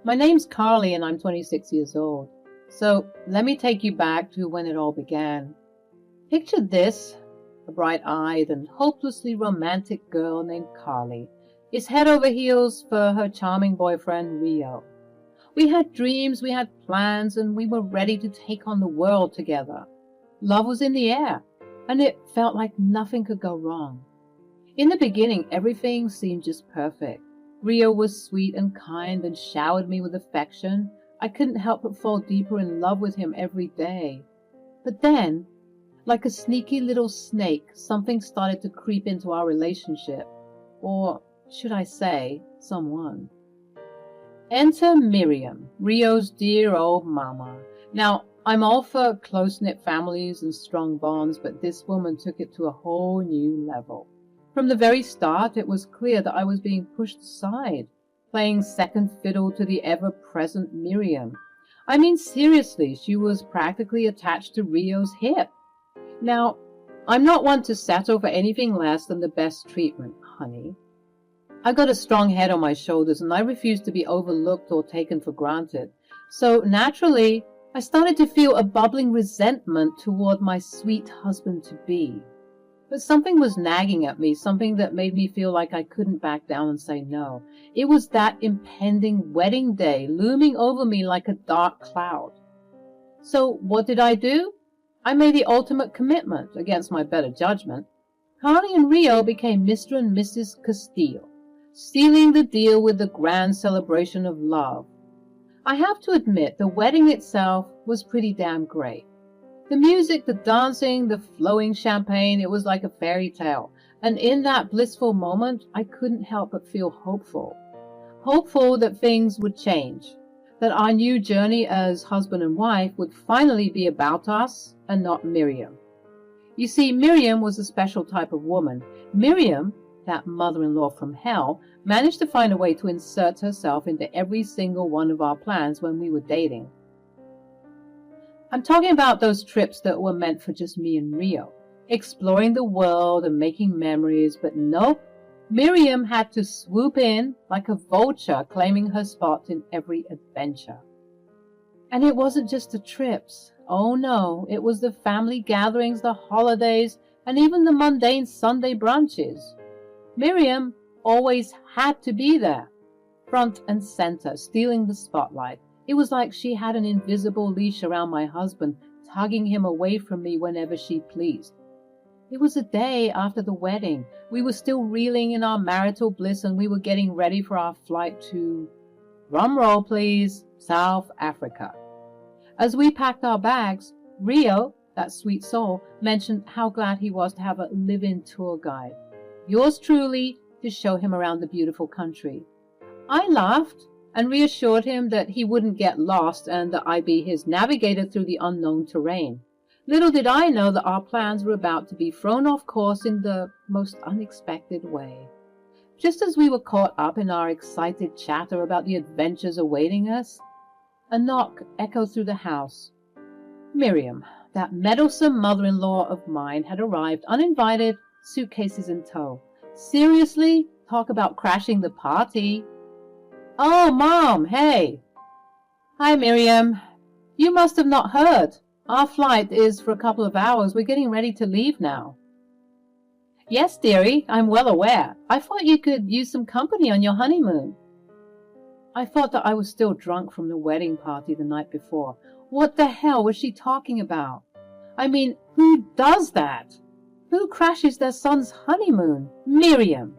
My name's Carly and I'm 26 years old. So let me take you back to when it all began. Picture this: a bright-eyed and hopelessly romantic girl named Carly is head over heels for her charming boyfriend Rio. We had dreams, we had plans, and we were ready to take on the world together. Love was in the air, and it felt like nothing could go wrong. In the beginning, everything seemed just perfect. Rio was sweet and kind and showered me with affection. I couldn't help but fall deeper in love with him every day. But then, like a sneaky little snake, something started to creep into our relationship. Or should I say, someone. Enter Miriam, Rio's dear old mama. Now, I'm all for close-knit families and strong bonds, but this woman took it to a whole new level. From the very start, it was clear that I was being pushed aside, playing second fiddle to the ever-present Miriam. I mean, seriously, she was practically attached to Rio's hip. Now, I'm not one to settle for anything less than the best treatment, honey. I got a strong head on my shoulders, and I refused to be overlooked or taken for granted. So, naturally, I started to feel a bubbling resentment toward my sweet husband-to-be. But something was nagging at me, something that made me feel like I couldn't back down and say no. It was that impending wedding day looming over me like a dark cloud. So what did I do? I made the ultimate commitment, against my better judgment. Carly and Rio became Mr. and Mrs. Castillo, sealing the deal with the grand celebration of love. I have to admit, the wedding itself was pretty damn great. The music, the dancing, the flowing champagne, it was like a fairy tale. And in that blissful moment, I couldn't help but feel hopeful. Hopeful that things would change, that our new journey as husband and wife would finally be about us and not Miriam. You see, Miriam was a special type of woman. Miriam, that mother-in-law from hell, managed to find a way to insert herself into every single one of our plans when we were dating. I'm talking about those trips that were meant for just me and Rio, exploring the world and making memories, but nope, Miriam had to swoop in like a vulture, claiming her spot in every adventure. And it wasn't just the trips. Oh no, it was the family gatherings, the holidays, and even the mundane Sunday brunches. Miriam always had to be there, front and center, stealing the spotlight. It was like she had an invisible leash around my husband, tugging him away from me whenever she pleased. It was a day after the wedding. We were still reeling in our marital bliss, and we were getting ready for our flight to, drum roll please, South Africa. As we packed our bags, Rio, that sweet soul, mentioned how glad he was to have a live-in tour guide, yours truly, to show him around the beautiful country. I laughed and reassured him that he wouldn't get lost and that I'd be his navigator through the unknown terrain. Little did I know that our plans were about to be thrown off course in the most unexpected way. Just as we were caught up in our excited chatter about the adventures awaiting us, a knock echoed through the house. Miriam, that meddlesome mother-in-law of mine, had arrived uninvited, suitcases in tow. Seriously? Talk about crashing the party. Oh, Mom, hey. Hi, Miriam. You must have not heard. Our flight is for a couple of hours. We're getting ready to leave now. Yes, dearie, I'm well aware. I thought you could use some company on your honeymoon. I thought that I was still drunk from the wedding party the night before. What the hell was she talking about? I mean, who does that? Who crashes their son's honeymoon? Miriam.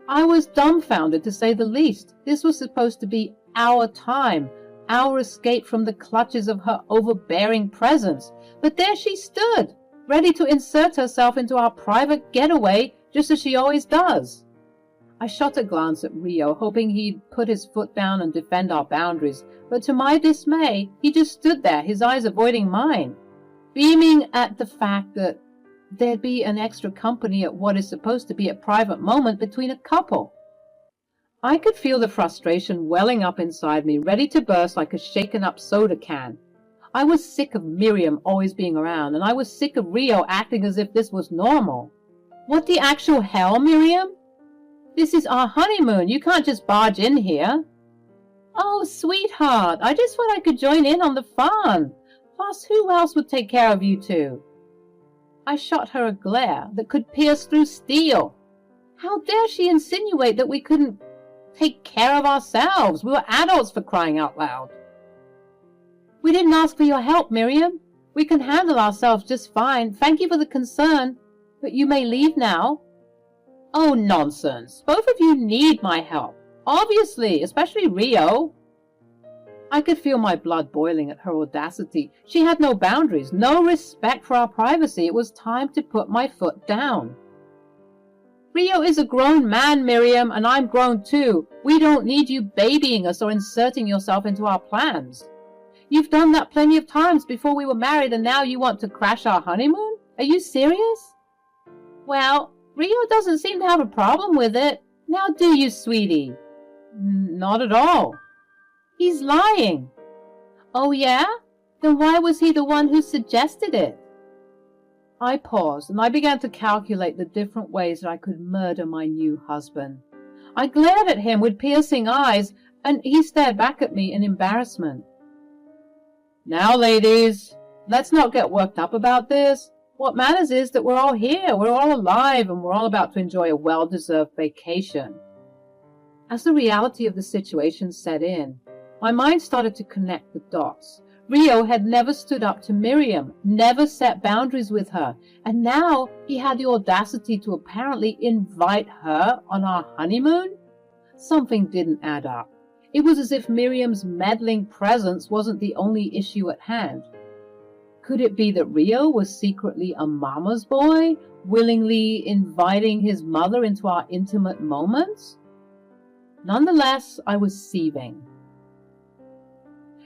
I was dumbfounded, to say the least. This was supposed to be our time, our escape from the clutches of her overbearing presence. But there she stood, ready to insert herself into our private getaway, just as she always does. I shot a glance at Rio, hoping he'd put his foot down and defend our boundaries, but to my dismay, he just stood there, his eyes avoiding mine, beaming at the fact that there'd be an extra company at what is supposed to be a private moment between a couple. I could feel the frustration welling up inside me, ready to burst like a shaken-up soda can. I was sick of Miriam always being around, and I was sick of Rio acting as if this was normal. What the actual hell, Miriam? This is our honeymoon. You can't just barge in here. Oh, sweetheart, I just thought I could join in on the fun. Plus, who else would take care of you two? I shot her a glare that could pierce through steel. How dare she insinuate that we couldn't take care of ourselves? We were adults, for crying out loud. We didn't ask for your help, Miriam. We can handle ourselves just fine. Thank you for the concern, but you may leave now. Oh, nonsense. Both of you need my help. Obviously, especially Rio. I could feel my blood boiling at her audacity. She had no boundaries, no respect for our privacy. It was time to put my foot down. Rio is a grown man, Miriam, and I'm grown too. We don't need you babying us or inserting yourself into our plans. You've done that plenty of times before we were married, and now you want to crash our honeymoon? Are you serious? Well, Rio doesn't seem to have a problem with it. Now do you, sweetie? Not at all. He's lying. Oh, yeah? Then why was he the one who suggested it? I paused, and I began to calculate the different ways that I could murder my new husband. I glared at him with piercing eyes, and he stared back at me in embarrassment. Now, ladies, let's not get worked up about this. What matters is that we're all here, we're all alive, and we're all about to enjoy a well-deserved vacation. As the reality of the situation set in, my mind started to connect the dots. Rio had never stood up to Miriam, never set boundaries with her, and now he had the audacity to apparently invite her on our honeymoon? Something didn't add up. It was as if Miriam's meddling presence wasn't the only issue at hand. Could it be that Rio was secretly a mama's boy, willingly inviting his mother into our intimate moments? Nonetheless, I was seething.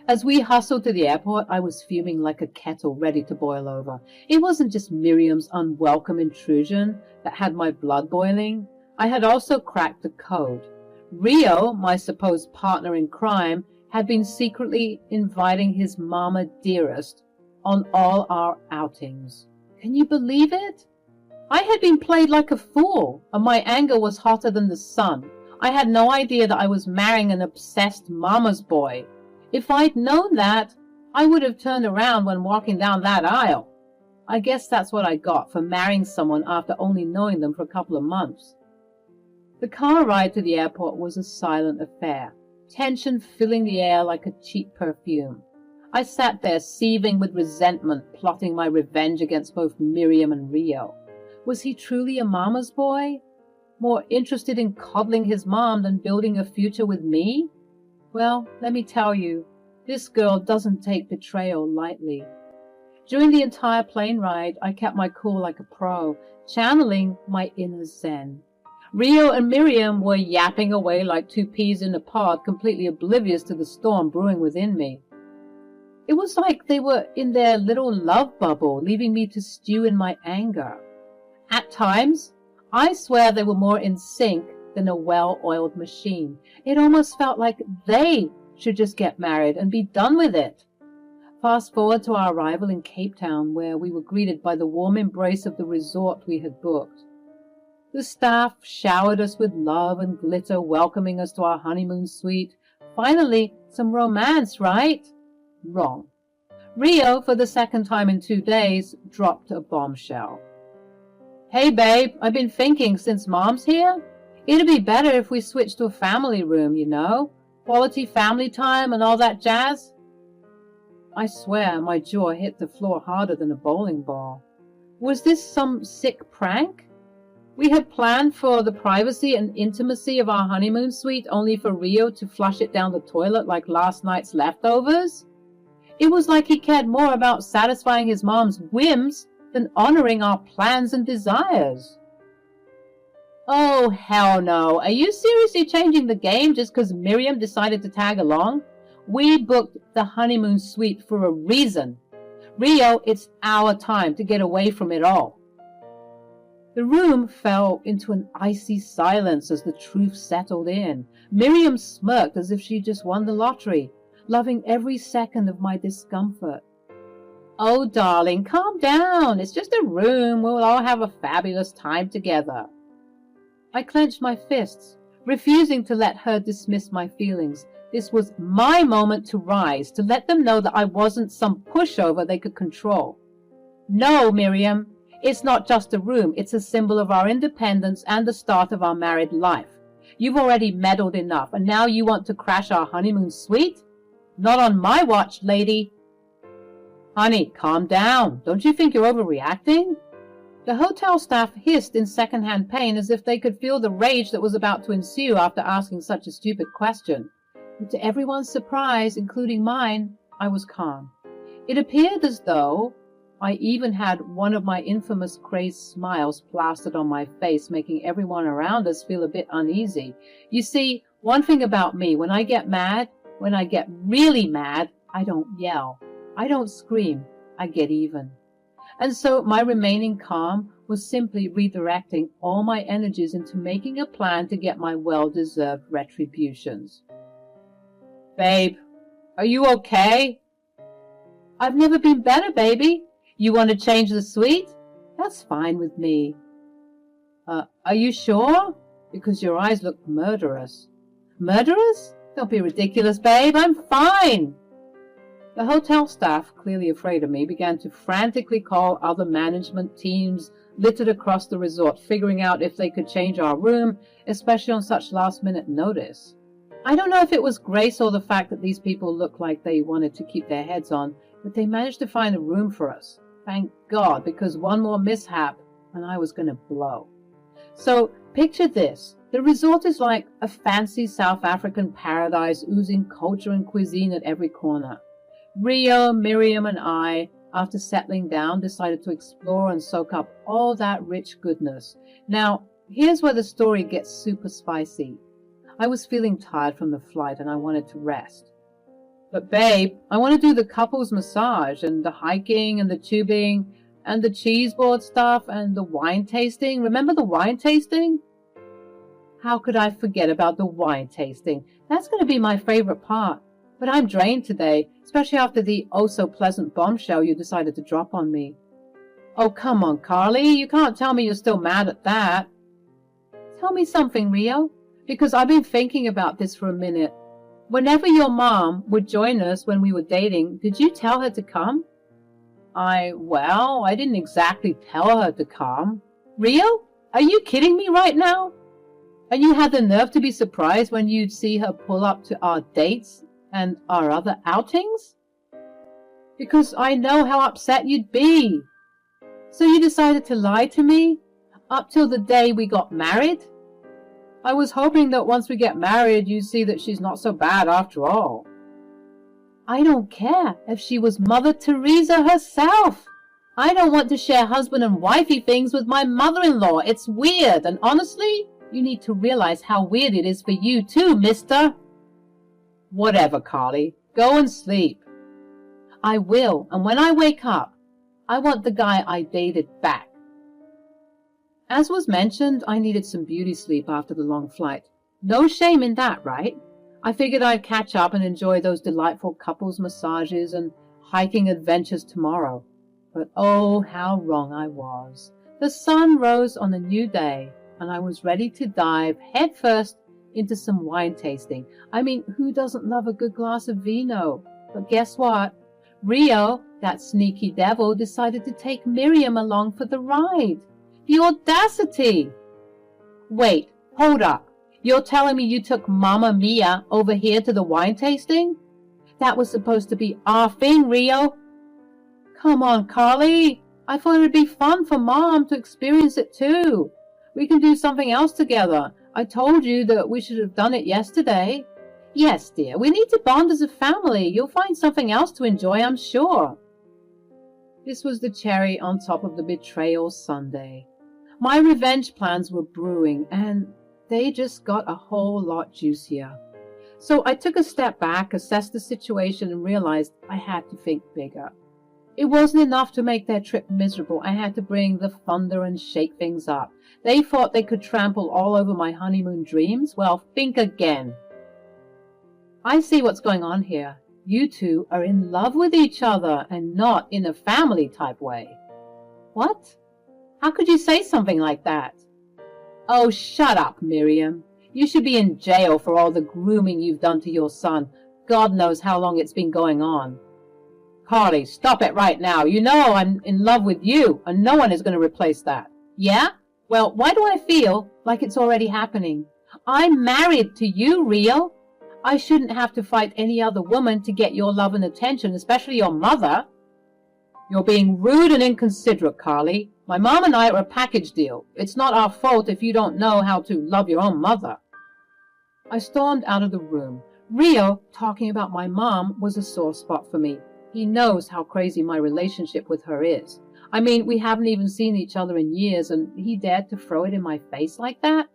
As we hustled to the airport, I was fuming like a kettle ready to boil over. It wasn't just Miriam's unwelcome intrusion that had my blood boiling. I had also cracked the code. Rio, my supposed partner in crime, had been secretly inviting his mama dearest on all our outings. Can you believe it? I had been played like a fool, and my anger was hotter than the sun. I had no idea that I was marrying an obsessed mama's boy. If I'd known that, I would have turned around when walking down that aisle. I guess that's what I got for marrying someone after only knowing them for a couple of months. The car ride to the airport was a silent affair, tension filling the air like a cheap perfume. I sat there seething with resentment, plotting my revenge against both Miriam and Rio. Was he truly a mama's boy? More interested in coddling his mom than building a future with me? Well, let me tell you, this girl doesn't take betrayal lightly. During the entire plane ride, I kept my cool like a pro, channeling my inner zen. Rio and Miriam were yapping away like two peas in a pod, completely oblivious to the storm brewing within me. It was like they were in their little love bubble, leaving me to stew in my anger. At times, I swear they were more in sync than a well-oiled machine. It almost felt like they should just get married and be done with it. Fast forward to our arrival in Cape Town, where we were greeted by the warm embrace of the resort we had booked. The staff showered us with love and glitter, welcoming us to our honeymoon suite. Finally, some romance, right? Wrong. Rio, for the second time in 2 days, dropped a bombshell. Hey, babe, I've been thinking, since Mom's here, it'd be better if we switched to a family room, you know? Quality family time and all that jazz. I swear my jaw hit the floor harder than a bowling ball. Was this some sick prank? We had planned for the privacy and intimacy of our honeymoon suite only for Rio to flush it down the toilet like last night's leftovers. It was like he cared more about satisfying his mom's whims than honoring our plans and desires. Oh, hell no. Are you seriously changing the game just because Miriam decided to tag along? We booked the honeymoon suite for a reason. Rio, it's our time to get away from it all. The room fell into an icy silence as the truth settled in. Miriam smirked as if she just won the lottery, loving every second of my discomfort. Oh, darling, calm down. It's just a room. We'll all have a fabulous time together. I clenched my fists. refusing to let her dismiss my feelings. This was my moment to rise, to let them know that I wasn't some pushover they could control. No, Miriam, it's not just a room. It's a symbol of our independence and the start of our married life. You've already meddled enough, and now you want to crash our honeymoon suite? Not on my watch, lady. Honey, calm down. Don't you think you're overreacting? The hotel staff hissed in second-hand pain as if they could feel the rage that was about to ensue after asking such a stupid question. But to everyone's surprise, including mine, I was calm. It appeared as though I even had one of my infamous crazed smiles plastered on my face, making everyone around us feel a bit uneasy. You see, one thing about me, when I get mad, when I get really mad, I don't yell. I don't scream. I get even. And so my remaining calm was simply redirecting all my energies into making a plan to get my well-deserved retributions. Babe, are you okay? I've never been better, baby. You want to change the suite? That's fine with me. Are you sure? Because your eyes look murderous. Murderous? Don't be ridiculous, babe. I'm fine. The hotel staff, clearly afraid of me, began to frantically call other management teams littered across the resort, figuring out if they could change our room, especially on such last-minute notice. I don't know if it was grace or the fact that these people looked like they wanted to keep their heads on, but they managed to find a room for us. Thank God, because one more mishap and I was going to blow. So picture this. The resort is like a fancy South African paradise oozing culture and cuisine at every corner. Rio, Miriam, and I, after settling down, decided to explore and soak up all that rich goodness. Now, here's where the story gets super spicy. I was feeling tired from the flight and I wanted to rest. But babe, I want to do the couples massage and the hiking and the tubing and the cheese board stuff and the wine tasting. Remember the wine tasting? How could I forget about the wine tasting? That's going to be my favorite part. But I'm drained today, especially after the oh-so-pleasant bombshell you decided to drop on me. Oh, come on, Carly. You can't tell me you're still mad at that. Tell me something, Rio, because I've been thinking about this for a minute. Whenever your mom would join us when we were dating, did you tell her to come? I didn't exactly tell her to come. Rio, are you kidding me right now? And you had the nerve to be surprised when you'd see her pull up to our dates and our other outings? Because I know how upset you'd be. So you decided to lie to me up till the day we got married? I was hoping that once we get married, you'd see that she's not so bad after all. I don't care if she was Mother Teresa herself. I don't want to share husband and wifey things with my mother-in-law. It's weird, and honestly, you need to realize how weird it is for you too, mister. Whatever, Carly. Go and sleep. I will, and when I wake up, I want the guy I dated back. As was mentioned, I needed some beauty sleep after the long flight. No shame in that, right? I figured I'd catch up and enjoy those delightful couples massages and hiking adventures tomorrow. But oh, how wrong I was. The sun rose on a new day, and I was ready to dive headfirst into some wine tasting. I mean, who doesn't love a good glass of vino? But guess what? Rio, that sneaky devil, decided to take Miriam along for the ride. The audacity! Wait, hold up. You're telling me you took Mamma Mia over here to the wine tasting? That was supposed to be our thing, Rio. Come on, Carly. I thought it would be fun for Mom to experience it too. We can do something else together. I told you that we should have done it yesterday. Yes, dear, we need to bond as a family. You'll find something else to enjoy, I'm sure. This was the cherry on top of the betrayal sundae. My revenge plans were brewing, and they just got a whole lot juicier. So I took a step back, assessed the situation, and realized I had to think bigger. It wasn't enough to make their trip miserable. I had to bring the thunder and shake things up. They thought they could trample all over my honeymoon dreams? Well, think again. I see what's going on here. You two are in love with each other and not in a family type way. What? How could you say something like that? Oh, shut up, Miriam. You should be in jail for all the grooming you've done to your son. God knows how long it's been going on. Carly, stop it right now. You know I'm in love with you, and no one is going to replace that. Yeah? Well, why do I feel like it's already happening? I'm married to you, Rio. I shouldn't have to fight any other woman to get your love and attention, especially your mother. You're being rude and inconsiderate, Carly. My mom and I are a package deal. It's not our fault if you don't know how to love your own mother. I stormed out of the room. Rio talking about my mom was a sore spot for me. He knows how crazy my relationship with her is. I mean, we haven't even seen each other in years, and he dared to throw it in my face like that?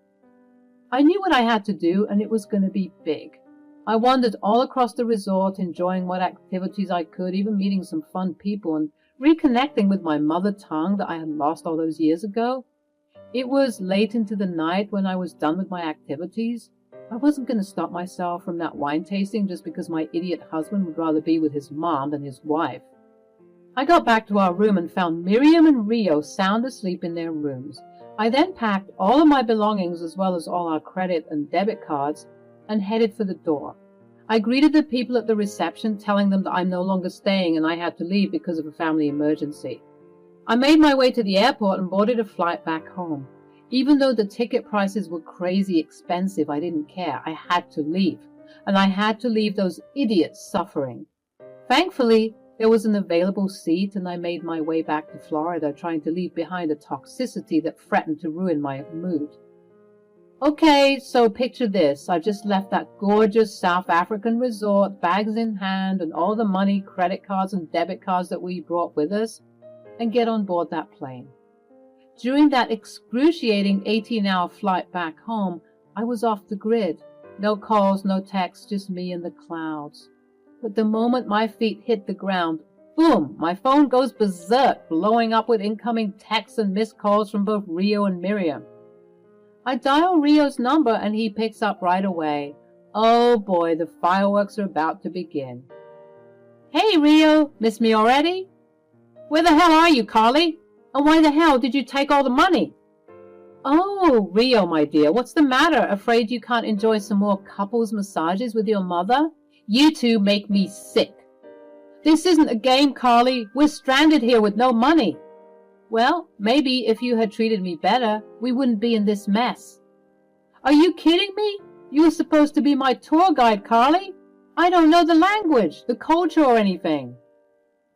I knew what I had to do, and it was going to be big. I wandered all across the resort, enjoying what activities I could, even meeting some fun people, and reconnecting with my mother tongue that I had lost all those years ago. It was late into the night when I was done with my activities. I wasn't going to stop myself from that wine tasting just because my idiot husband would rather be with his mom than his wife. I got back to our room and found Miriam and Rio sound asleep in their rooms. I then packed all of my belongings as well as all our credit and debit cards and headed for the door. I greeted the people at the reception, telling them that I'm no longer staying and I had to leave because of a family emergency. I made my way to the airport and boarded a flight back home. Even though the ticket prices were crazy expensive, I didn't care. I had to leave. And I had to leave those idiots suffering. Thankfully, there was an available seat and I made my way back to Florida, trying to leave behind the toxicity that threatened to ruin my mood. Okay, so picture this. I've just left that gorgeous South African resort, bags in hand, and all the money, credit cards, and debit cards that we brought with us, and get on board that plane. During that excruciating 18-hour flight back home, I was off the grid. No calls, no texts, just me and the clouds. But the moment my feet hit the ground, boom, my phone goes berserk, blowing up with incoming texts and missed calls from both Rio and Miriam. I dial Rio's number and he picks up right away. Oh boy, the fireworks are about to begin. Hey Rio, miss me already? Where the hell are you, Carly? And why the hell did you take all the money? Oh, Rio, my dear, what's the matter? Afraid you can't enjoy some more couples massages with your mother? You two make me sick. This isn't a game, Carly. We're stranded here with no money. Well, maybe if you had treated me better, we wouldn't be in this mess. Are you kidding me? You were supposed to be my tour guide, Carly. I don't know the language, the culture, or anything.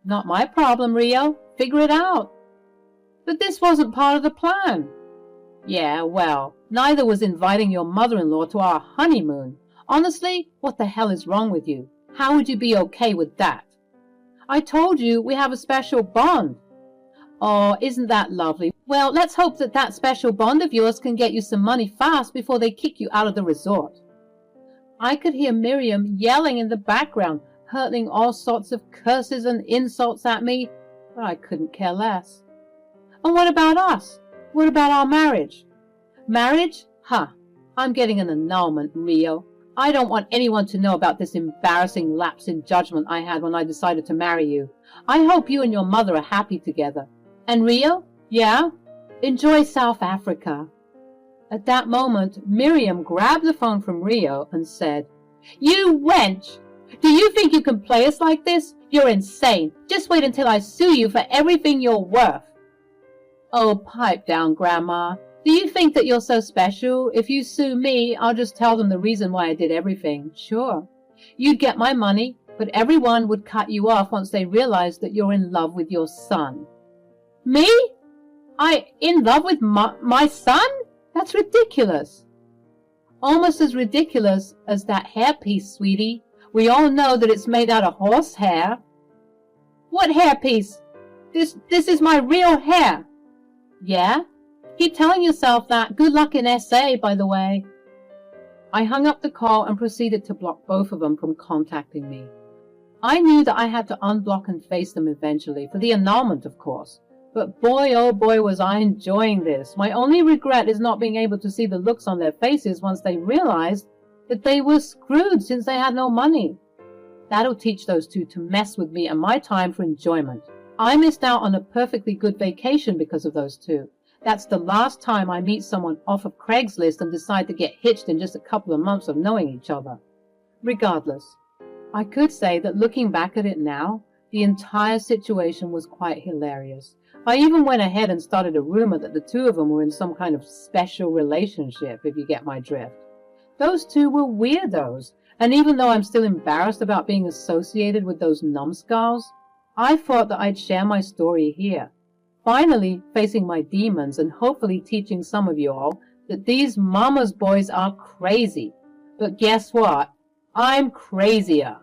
Not my problem, Rio. Figure it out. But this wasn't part of the plan. Yeah, well, neither was inviting your mother-in-law to our honeymoon. Honestly, what the hell is wrong with you? How would you be okay with that? I told you we have a special bond. Oh, isn't that lovely? Well, let's hope that that special bond of yours can get you some money fast before they kick you out of the resort. I could hear Miriam yelling in the background, hurling all sorts of curses and insults at me, but I couldn't care less. And what about us? What about our marriage? Marriage? Huh. I'm getting an annulment, Rio. I don't want anyone to know about this embarrassing lapse in judgment I had when I decided to marry you. I hope you and your mother are happy together. And Rio? Yeah? Enjoy South Africa. At that moment, Miriam grabbed the phone from Rio and said, You wench! Do you think you can play us like this? You're insane. Just wait until I sue you for everything you're worth. Oh, pipe down, Grandma. Do you think that you're so special? If you sue me, I'll just tell them the reason why I did everything. Sure. You'd get my money, but everyone would cut you off once they realized that you're in love with your son. Me? In love with my son? That's ridiculous. Almost as ridiculous as that hairpiece, sweetie. We all know that it's made out of horse hair. What hairpiece? This is my real hair. Yeah? Keep telling yourself that. Good luck in SA, by the way. I hung up the call and proceeded to block both of them from contacting me. I knew that I had to unblock and face them eventually, for the annulment, of course. But boy, oh boy, was I enjoying this. My only regret is not being able to see the looks on their faces once they realized that they were screwed since they had no money. That'll teach those two to mess with me and my time for enjoyment. I missed out on a perfectly good vacation because of those two. That's the last time I meet someone off of Craigslist and decide to get hitched in just a couple of months of knowing each other. Regardless, I could say that looking back at it now, the entire situation was quite hilarious. I even went ahead and started a rumor that the two of them were in some kind of special relationship, if you get my drift. Those two were weirdos, and even though I'm still embarrassed about being associated with those numbskulls, I thought that I'd share my story here. Finally facing my demons and hopefully teaching some of you all that these mama's boys are crazy. But guess what? I'm crazier.